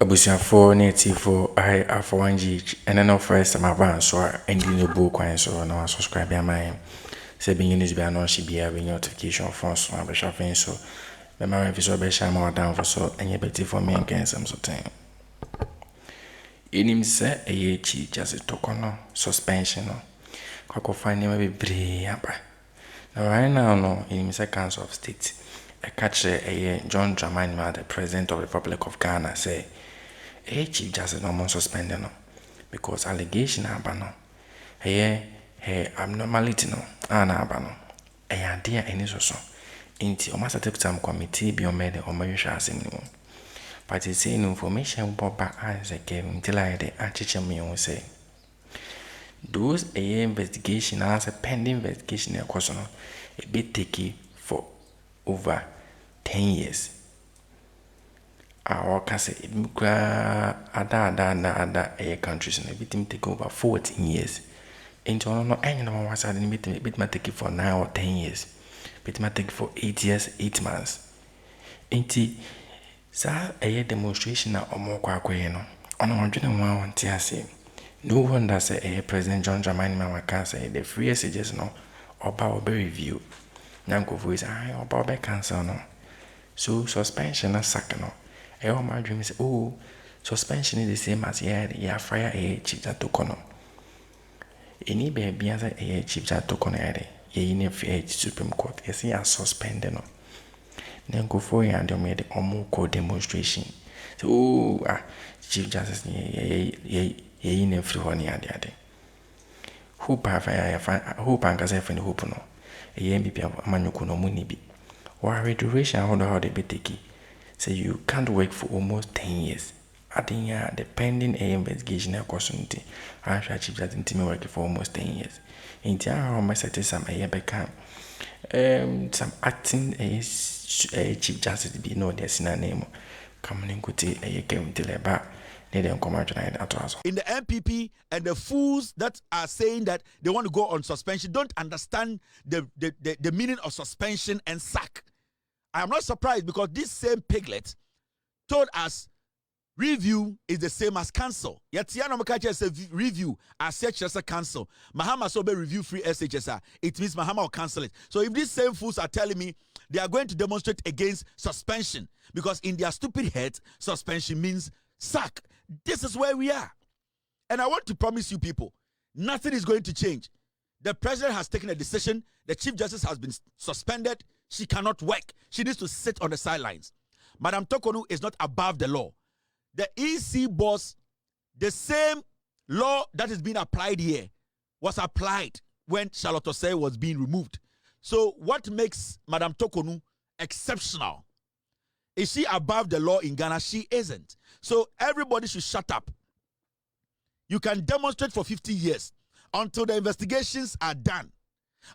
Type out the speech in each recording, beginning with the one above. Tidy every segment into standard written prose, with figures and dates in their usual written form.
Abusiafo native I Alpha 1GH and then first time advance so ending the book and so now subscribe ya mine. Say being news be announce be a notification from so I be shuffling so the my episode be share more down for so and you better for me and can some time. Inim say a chief just Torkonoo suspension no. Kwako find him be bree aba. Now right now no inim say Council of State. A catcher a John Dramani, the President of the Republic of Ghana, say Chief Justice no more suspended no because allegation abano abnormality no abano idea any so inti almost take some committee be made the omayusha asem but it's saying information about back as a game until I the achiche me say those investigation as a pending investigation a question a bit take for over 10 years. Our case other countries and everything take over 14 years. Into no any number was at bit might take it for 9 or 10 years. Bit might take it for 8 years, 8 months. Inti sa a demonstration or more quaqueno. On 101 say no wonder say a President John Dramani Mahama say the free messages no or power review. Nanko voice I about by cancer no. So suspension and sack no. All my dream is oh suspension is the same as yeah fire a chief that Torkonoo. Any baby as a chief that Torkonoo ye in a Supreme Court yes he has suspended no. Then go for you and they made a more code demonstration. So Chief Justice ye in a free one yard. Hope I hope and cause I hope no. A MBP manuku no money be. Or duration how they be taking. Say you can't work for almost 10 years. I think the pending investigation question I shall Chief Justice me work for almost 10 years. In time I set some become some acting Chief Justice be no there's no name. Come on go to a game till about in the MPP and the fools that are saying that they want to go on suspension don't understand the meaning of suspension and sack. I am not surprised because this same piglet told us review is the same as cancel. Yet Tiano Makacha said review as such as a cancel. Mahama so be review free SHSR. It means Mahama will cancel it. So if these same fools are telling me they are going to demonstrate against suspension because in their stupid heads suspension means sack. This is where we are. And I want to promise you people, nothing is going to change. The president has taken a decision. The Chief Justice has been suspended. She cannot work. She needs to sit on the sidelines. Madam Torkonoo is not above the law. The EC boss, the same law that is being applied here was applied when Charlotte Osei was being removed. So what makes Madam Torkonoo exceptional? Is she above the law in Ghana? She isn't. So everybody should shut up. You can demonstrate for 50 years until the investigations are done.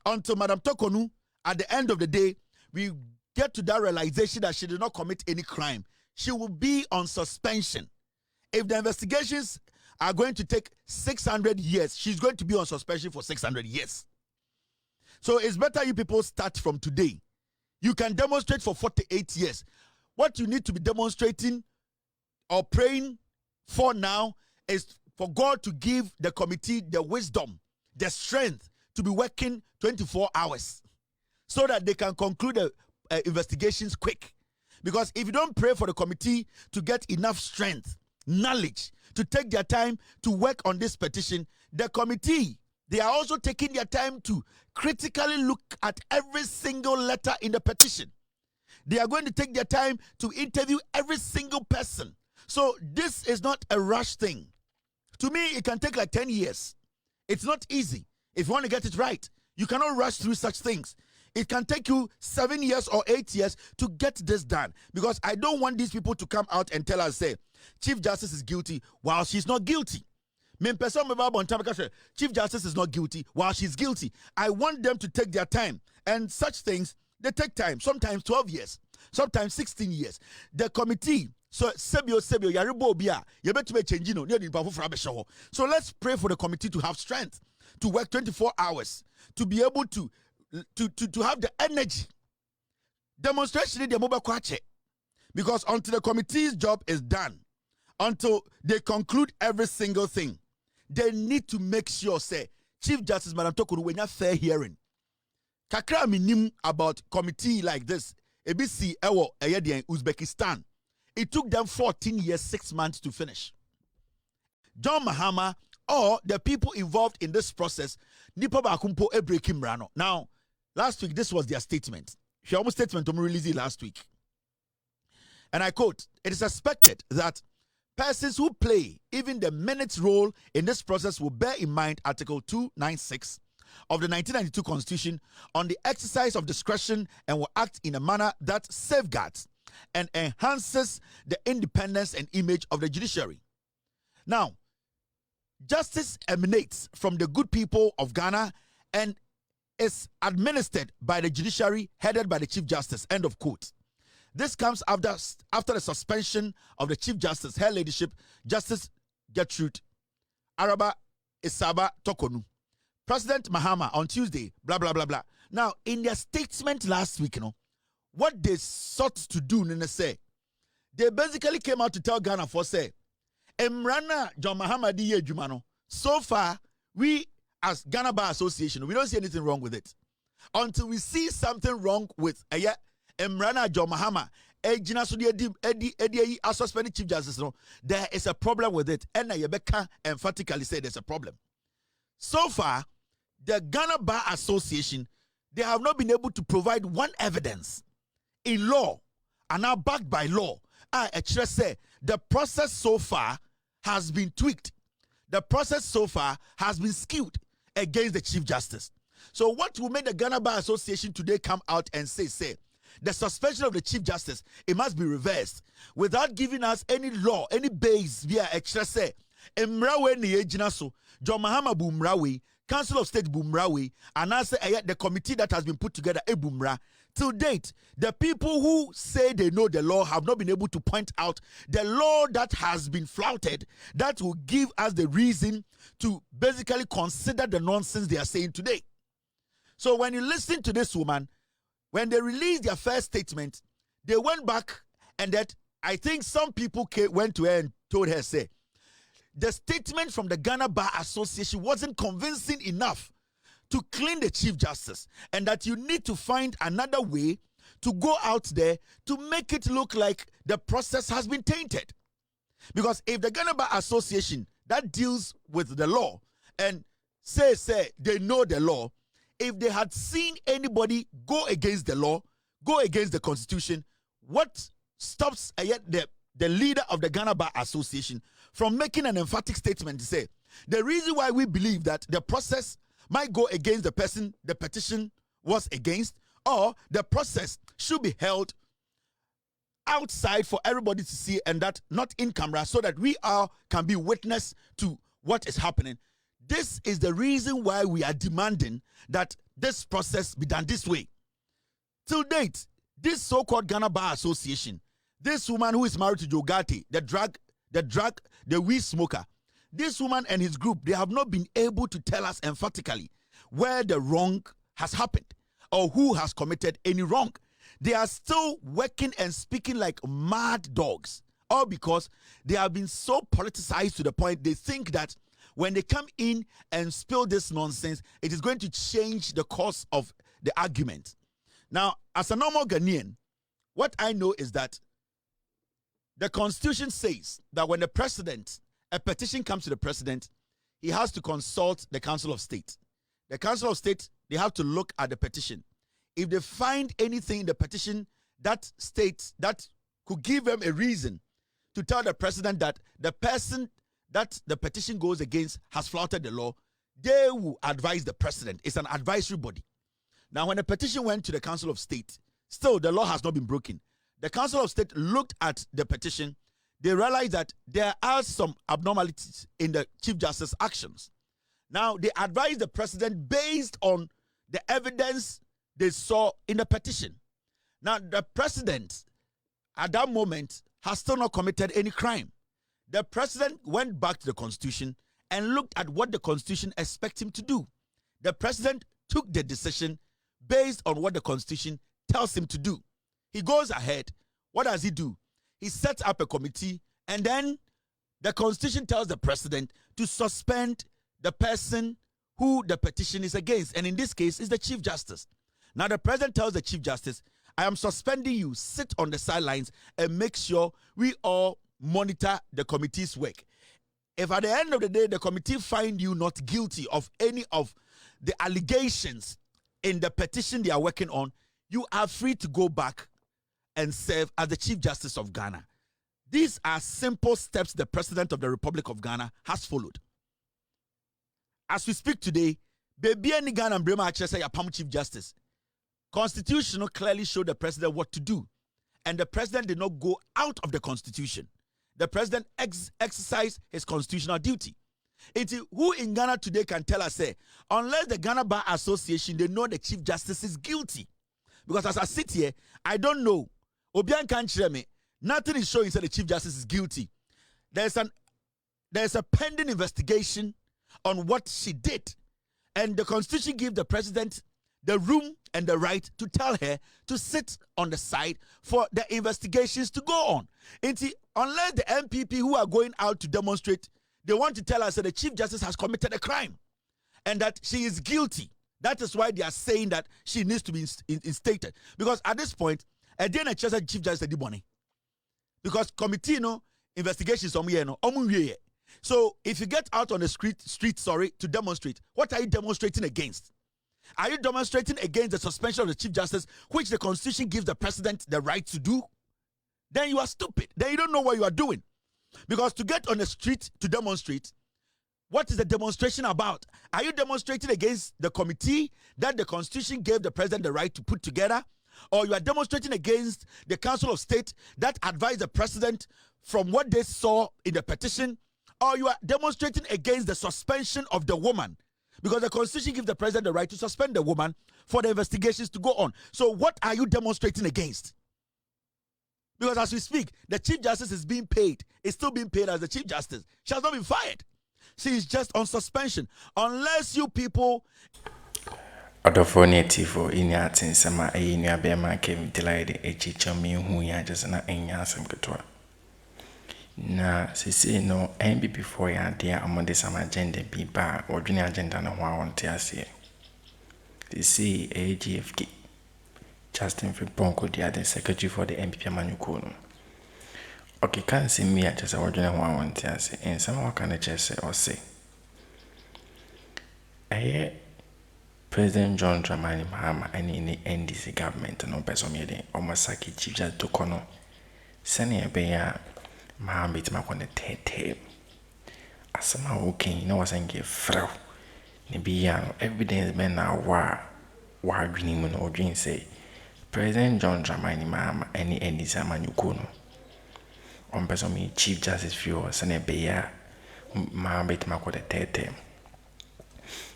Until Madam Torkonoo, at the end of the day, we get to that realization that she did not commit any crime. She will be on suspension. If the investigations are going to take 600 years, she's going to be on suspension for 600 years. So it's better you people start from today. You can demonstrate for 48 years. What you need to be demonstrating or praying for now is for God to give the committee the wisdom, the strength to be working 24 hours so that they can conclude the investigations quick. Because if you don't pray for the committee to get enough strength, knowledge, to take their time to work on this petition, the committee, they are also taking their time to critically look at every single letter in the petition. They are going to take their time to interview every single person. So this is not a rush thing. To me, it can take like 10 years. It's not easy. If you want to get it right, you cannot rush through such things. It can take you 7 years or 8 years to get this done. Because I don't want these people to come out and tell us, say, Chief Justice is guilty while she's not guilty. Chief Justice is not guilty while she's guilty. I want them to take their time. And such things, they take time. Sometimes 12 years. Sometimes 16 years. The committee, so Sebio, Yaribo Bia, so let's pray for the committee to have strength, to work 24 hours, to be able to have the energy. Demonstration in the mobile kwache. Because until the committee's job is done, until they conclude every single thing. They need to make sure, say, Chief Justice Madam Torkonoo, when you fair hearing. Kakra minim about committee like this. ABC Ewo Eyedian Uzbekistan. It took them 14 years, 6 months to finish. John Mahama or the people involved in this process, Nipa Bakumpo Ebrekim Rano. Now, last week, this was their statement. She almost statement to me released it last week. And I quote, "It is suspected that persons who play even the minute role in this process will bear in mind Article 296 of the 1992 Constitution on the exercise of discretion and will act in a manner that safeguards and enhances the independence and image of the judiciary." Now, justice emanates from the good people of Ghana and is administered by the judiciary headed by the Chief Justice. End of quote. This comes after the suspension of the Chief Justice, Her Ladyship, Justice Gertrude Araba Isaba Torkonoo. President Mahama on Tuesday, blah, blah, blah, blah. Now, in their statement last week, what they sought to do, they basically came out to tell Ghana for say, Emrana John Mahama diye jumano. So far, we as Ghana Bar Association, we don't see anything wrong with it. Until we see something wrong with Emrana John Mahama, suspended Chief Justice, there is a problem with it. And Yebeka emphatically said there's a problem. So far, the Ghana Bar Association, they have not been able to provide one evidence in law and now backed by law. I actually say the process so far has been tweaked. The process so far has been skewed against the Chief Justice. So what will make the Ghana Bar Association today come out and say, the suspension of the Chief Justice, it must be reversed without giving us any law, any base via extra say, Emrawe ni ejinaso, John Mahama Bumrawe, Council of State Bumrawe, and also the committee that has been put together, Bumra. Till date, the people who say they know the law have not been able to point out the law that has been flouted that will give us the reason to basically consider the nonsense they are saying today. So when you listen to this woman, when they released their first statement, they went back and that I think some people went to her and told her, say, the statement from the Ghana Bar Association wasn't convincing enough to clean the Chief Justice, and that you need to find another way to go out there to make it look like the process has been tainted. Because if the Ghana Bar Association that deals with the law and say they know the law, if they had seen anybody go against the law, go against the Constitution, what stops the leader of the Ghana Bar Association from making an emphatic statement to say, the reason why we believe that the process might go against the person the petition was against, or the process should be held outside for everybody to see and that not in camera, so that we all can be witness to what is happening. This is the reason why we are demanding that this process be done this way. Till date, this so-called Ghana Bar Association, this woman who is married to Jogati, the weed smoker, this woman and his group, they have not been able to tell us emphatically where the wrong has happened or who has committed any wrong. They are still working and speaking like mad dogs, all because they have been so politicized to the point they think that when they come in and spill this nonsense, it is going to change the course of the argument. Now, as a normal Ghanaian, what I know is that the Constitution says that when a petition comes to the president, he has to consult the Council of State. The Council of State, they have to look at the petition. If they find anything in the petition that states that could give them a reason to tell the president that the person that the petition goes against has flouted the law, they will advise the president. It's an advisory body. Now, when the petition went to the Council of State, still the law has not been broken. The Council of State looked at the petition. They realized that there are some abnormalities in the Chief Justice's actions. Now, they advised the president based on the evidence they saw in the petition. Now, the president, at that moment, has still not committed any crime. The president went back to the Constitution and looked at what the Constitution expects him to do. The president took the decision based on what the Constitution tells him to do. He goes ahead. What does he do? He sets up a committee, and then the Constitution tells the president to suspend the person who the petition is against. And in this case, is the Chief Justice. Now, the president tells the Chief Justice, I am suspending you. Sit on the sidelines and make sure we all monitor the committee's work. If at the end of the day, the committee find you not guilty of any of the allegations in the petition they are working on, you are free to go back and serve as the Chief Justice of Ghana. These are simple steps the President of the Republic of Ghana has followed. As we speak today, baby and Ghana and Brema actually say Yapam Chief Justice. Constitution clearly showed the President what to do. And the President did not go out of the Constitution. The President exercised his constitutional duty. Who in Ghana today can tell us, say, unless the Ghana Bar Association, they know the Chief Justice is guilty. Because as I sit here, I don't know. Obian can't share me. Nothing is showing that the Chief Justice is guilty. There's a pending investigation on what she did. And the Constitution gives the President the room and the right to tell her to sit on the side for the investigations to go on. Unless the MPP who are going out to demonstrate, they want to tell us that the Chief Justice has committed a crime and that she is guilty. That is why they are saying that she needs to be instated. Because at this point, a day and Chief Justice did money. Because committee investigations so if you get out on the street to demonstrate, what are you demonstrating against? Are you demonstrating against the suspension of the Chief Justice, which the Constitution gives the President the right to do? Then you are stupid. Then you don't know what you are doing. Because to get on the street to demonstrate, what is the demonstration about? Are you demonstrating against the committee that the Constitution gave the President the right to put together? Or you are demonstrating against the Council of State that advised the President from what they saw in the petition? Or you are demonstrating against the suspension of the woman? Because the Constitution gives the President the right to suspend the woman for the investigations to go on. So what are you demonstrating against? Because as we speak, the Chief Justice is being paid. Is still being paid as the Chief Justice. She has not been fired. She is just on suspension. Unless you people... Odofo native in your things, sama in your bear came delayed a chicha me who ya just not in yasam katoa. Na sisi no MB before ya dear among the summer agenda be bar or junior agenda no one on TSA. Sisi AGFK. Justin Friponko, the other secretary for the MPP Manukono. Okay, can't see me at just a original one on TSA, and someone can just say or say. I hear President John Dramani Mahama and in the NDC government and no person meeting or Masaki Chief Judge Torkonoo. Sending a bear Mahama bit my on the tape. As somehow okay, you know, was saying give fraud. Nibiano, evidence men now war green or green say. President John Dramani Mahama any NDC Manukono. On person me Chief Justice Fuel, Sene Beya Mahama bit my on the tape.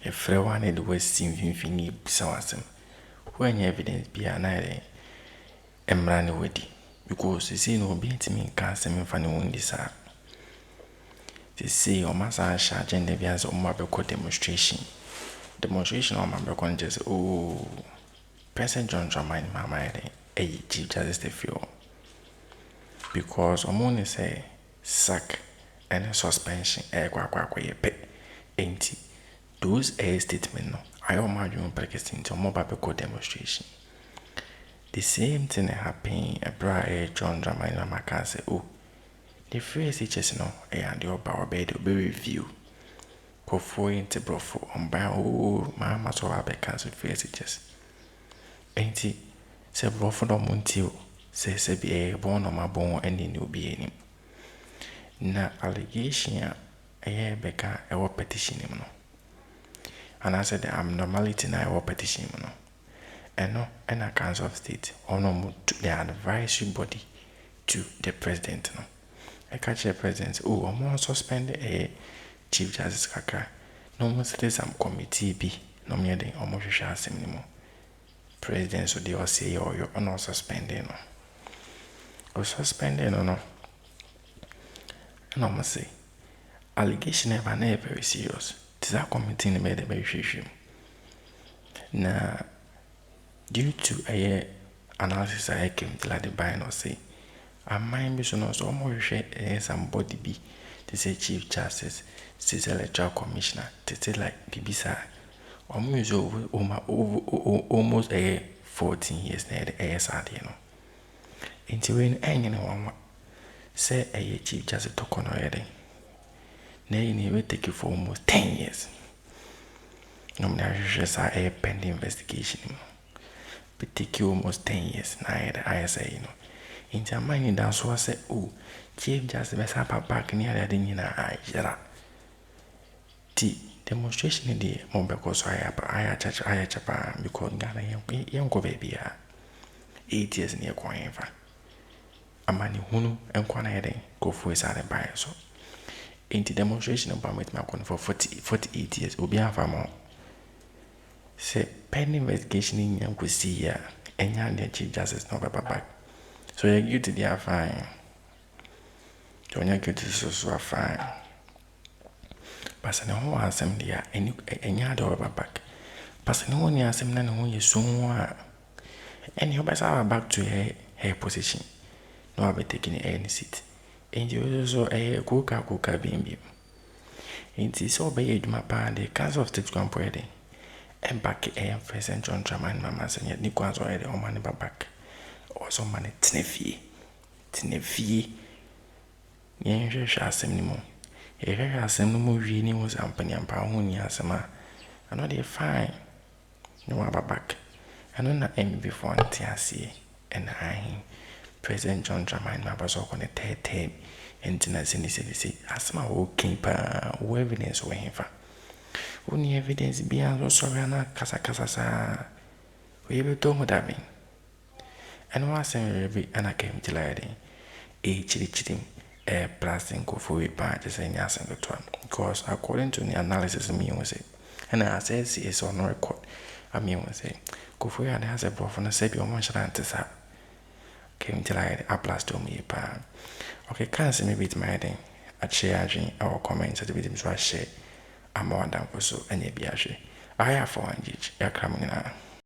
A fraud one in the West seems infinite bisawasem. When evidence be an idea, Emrani wedi. Because you see no being to me can't send me funny one this up. They say or massa charging the vias of Mabeko demonstration. Demonstration on Mabeko just President John Dramani Mahama a Chief Justice the fuel. Because Omoni say sack and suspension ain't those a statement no. I imagine practicing to Mabeko demonstration. The same thing happened a bride John Dramani Mahama say the phrase teachers no and the oba bed will be review. Go for into brofo on by Mahama so I cancel phrase teachers. Ain't he? Say brofo no muntio. Say be a born on my bone and in will be any. Na allegation a year beka a petition him no. And I said the abnormality na a petition him no. And no, and a Council of State or no to the advisory body to the President no. I catch the President or more suspend a Chief Justice Kaka. No more citizen committee be no mere than almost shall seem anymore. President so they all say or you're not suspending no. Or suspending or no. And I must say, allegation never very serious. This a committee in the very issue. Now, due to a analysis I came to like the buy or say, I might be so no so more share somebody be They say Chief Justice, State Electoral Commissioner, they say like Bibisa. Almost almost 14 years now the ASR, you know. Until when anyone say a Chief Justice Torkonoo yet. Now you will take you for almost 10 years. No, just a pending investigation. But take you almost 10 years now I say, you know. In your mind, that's what I say, oh, Chief Justice best have back near the didn't you know I the demonstration in the more because I Japan because Ghana young baby 8 years near Quanfa. A man who and Quanade go for his other buyer so. In the demonstration about with my for 48 years will be a more. Say pending investigation in young Kesi and young the Chief Justice no back. So you're guilty they are fine. So you're guilty so fine. But no one has them there and you door back. But no one has them none who you soon and you best have back to her position. No, I'll be taking any seat. And you also a cooker being. It is so bad, my pa, the Council of State Company. And back a first and John Traman, Mamma, and yet Nico's already on money back. Or some money, Tinnefee. Yen shall send no more. A rare send no more reading was Ampany and Pahonia Sama. I know they're fine. No one back. I know not any before Tiasi and I. President John Traman, my was on the third term. And Tennessee say, as my old keeper, who evidence were him for. Only evidence beyond also Rana Casa. We will do what I mean. And once and I came to lady, a chitting, a plastic go for a part is any answer to one. Because according to the analysis, me was it. And I said, it's on record. I mean, was it. Go for your has a boy from the Sabi or Manchester. Came to like a blast me pa. Okay, can't see me beat my heading. A share our comments at the video to share. I'm more than so any biashi. I have 400 Akroma.